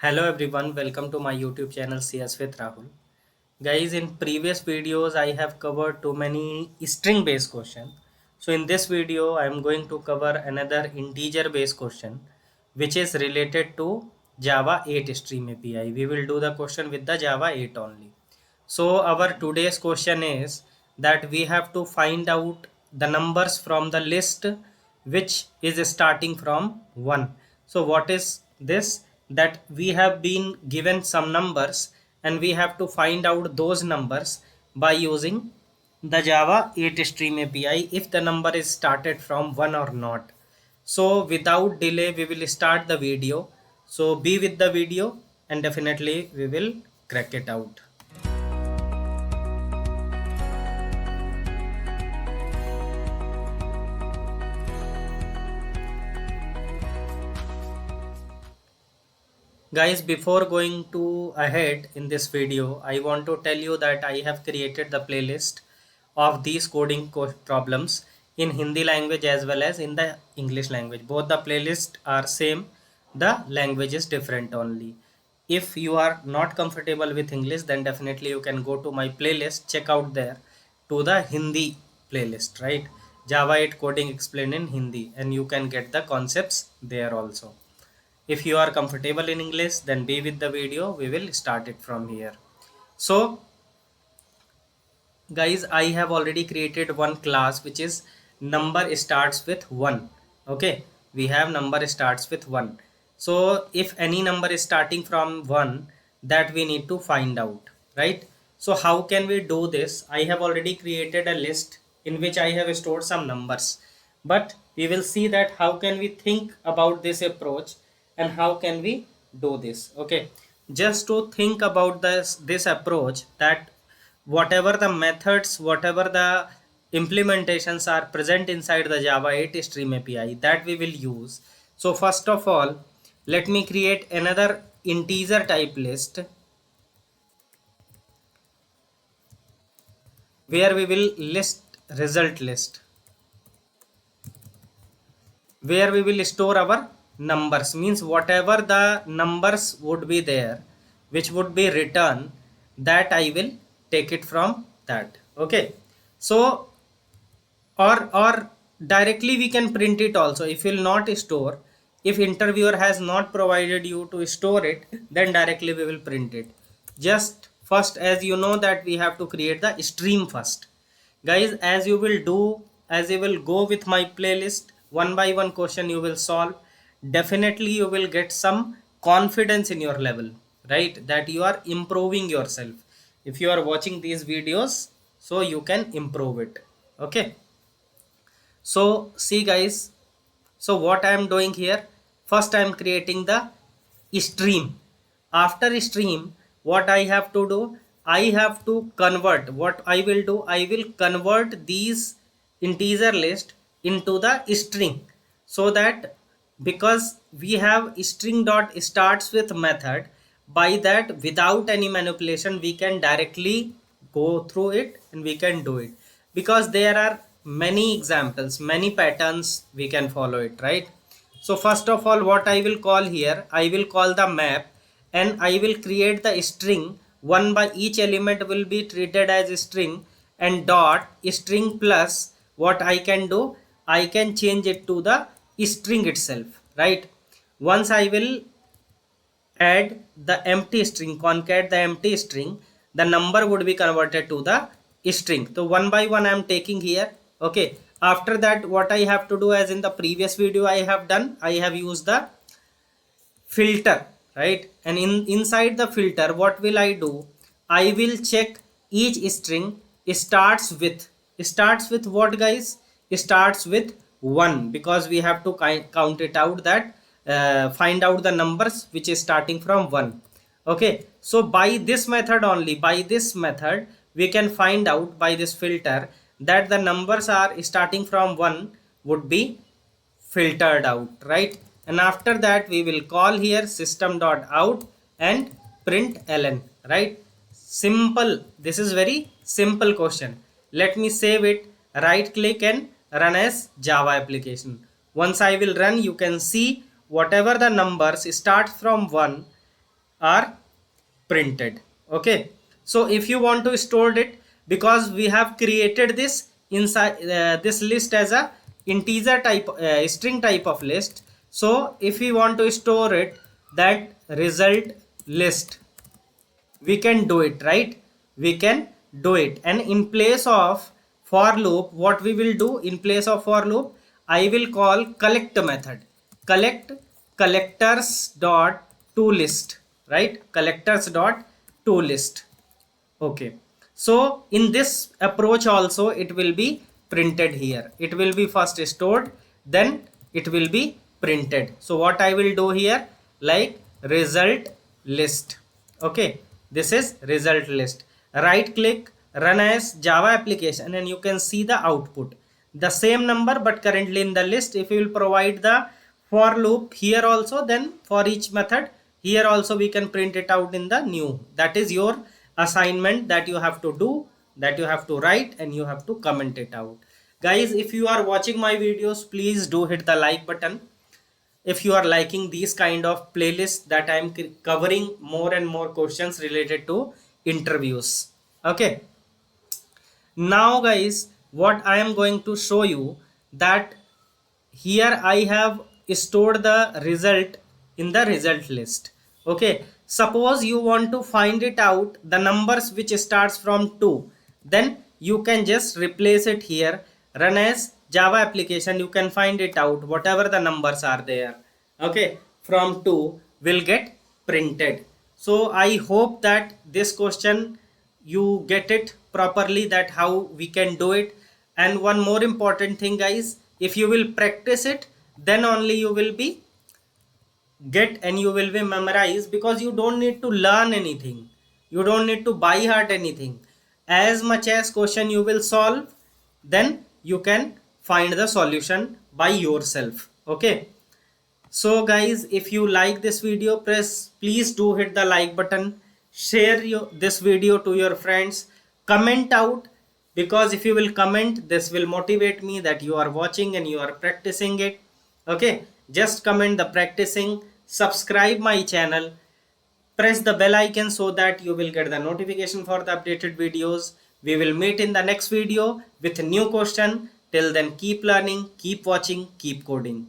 Hello everyone, welcome to my YouTube channel CS with Rahul. Guys, in previous videos I have covered too many string based question. So in this video I am going to cover another integer based question which is related to Java 8 Stream API. We will do the question with the Java 8 only. So our today's question is that we have to find out the numbers from the list which is starting from 1. So what is this? That we have been given some numbers and we have to find out those numbers by using the Java 8 Stream API if the number is started from 1 or not. So without delay we will start the video. So be with the video and definitely we will crack it out. Guys, before going to ahead in this video, I want to tell you that I have created the playlist of these coding problems in Hindi language as well as in the English language. Both the playlists are same, the language is different only. If you are not comfortable with English, then definitely you can go to my playlist, check out there to the Hindi playlist, right? Java 8 coding explained in Hindi, and you can get the concepts there also. If you are comfortable in English, then be with the video. We will start it from here. So guys, I have already created one class which is number starts with 1. Okay, we have number starts with 1. So if any number is starting from 1, that we need to find out, right? So how can we do this? I have already created a list in which I have stored some numbers, but we will see that how can we think about this approach and how can we do this. Okay, just to think about this approach, that whatever the methods, whatever the implementations are present inside the Java 8 Stream API, that we will use. So first of all, let me create another integer type list where we will list result list, where we will store our numbers, means whatever the numbers would be there which would be written, that I will take it from that. Okay, so or directly we can print it also. If you will not store, if interviewer has not provided you to store it, then directly we will print it. Just first, as you know, that we have to create the stream first. Guys, as you will do, as you will go with my playlist, one by one question you will solve, definitely you will get some confidence in your level, right? That you are improving yourself. If you are watching these videos, so you can improve it. Okay, so see guys, so what I am doing here, first I am creating the stream. After stream, what I have to do, I have to convert. What I will do, I will convert these integer list into the string, so that because we have string dot starts with method, by that without any manipulation we can directly go through it and we can do it, because there are many examples, many patterns we can follow it, right? So first of all, what I will call here, I will call the map, and I will create the string. One by each element will be treated as a string, and dot string plus, what I can do, I can change it to the string itself, right? Once I will add the empty string, concat the empty string, the number would be converted to the string. So one by one I am taking here. Okay, after that what I have to do, as in the previous video I have done, I have used the filter, right? And inside the filter, what will I do, I will check each string starts with what guys, starts with 1, because we have to count it out, that find out the numbers which is starting from 1. Okay, so by this method only, by this method we can find out, by this filter, that the numbers are starting from 1 would be filtered out, right? And after that we will call here system.out and print ln, right? Simple. This is very simple question. Let me save it, right click and run as Java application. Once I will run, you can see whatever the numbers start from 1, are printed. Okay, so if you want to store it, because we have created this inside this list as a integer type, string type of list. So if we want to store it, that result list, we can do it, right? We can do it. And in place of for loop, what we will do, in place of for loop, I will call collect method. Collect collectors dot to list, right? Collectors dot to list. Okay, so in this approach also it will be printed here. It will be first stored, then it will be printed. So what I will do here, like result list. Okay, this is result list. Right click, run as Java application, and you can see the output. The same number but currently in the list. If you will provide the for loop here also, then for each method here also we can print it out in the new. That is your assignment that you have to do, that you have to write, and you have to comment it out. Guys, if you are watching my videos, please do hit the like button. If you are liking these kind of playlists that I am covering more and more questions related to interviews. Okay, now guys, what I am going to show you, that here I have stored the result in the result list. Okay, suppose you want to find it out the numbers which starts from 2, then you can just replace it here, run as Java application, you can find it out whatever the numbers are there. Okay, from 2 will get printed. So I hope that this question you get it properly, that how we can do it. And one more important thing guys, if you will practice it, then only you will be get and you will be memorized, because you don't need to learn anything, you don't need to by heart anything. As much as question you will solve, then you can find the solution by yourself. Okay, so guys, if you like this video, please do hit the like button, share this video to your friends, comment out, because if you will comment, this will motivate me that you are watching and you are practicing it. Okay, just comment the practicing, subscribe my channel, press the bell icon so that you will get the notification for the updated videos. We will meet in the next video with a new question. Till then, keep learning, keep watching, keep coding.